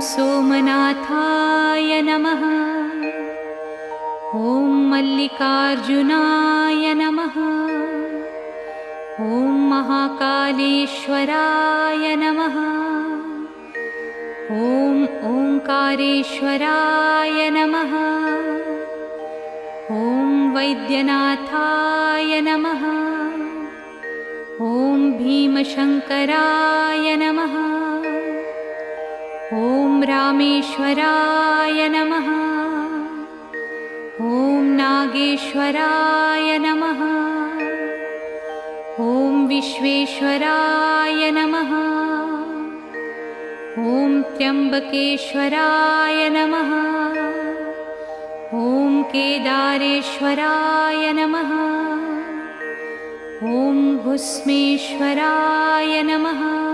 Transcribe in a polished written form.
सोमनाथाय नमः। ॐ मल्लिकार्जुनाय नमः। ॐ महाकालेश्वराय नमः। ॐ ओंकारेश्वराय नमः। ॐ वैद्यनाथाय नमः। ॐ भीमशंकराय नमः। ॐ रामेश्वराय नमः। ॐ नागेश्वराय नमः। ॐ विश्वेश्वराय नमः। ॐ त्र्यंबकेश्वराय नमः। ॐ केदारेश्वराय नमः। ॐ भुस्मेश्वराय नमः।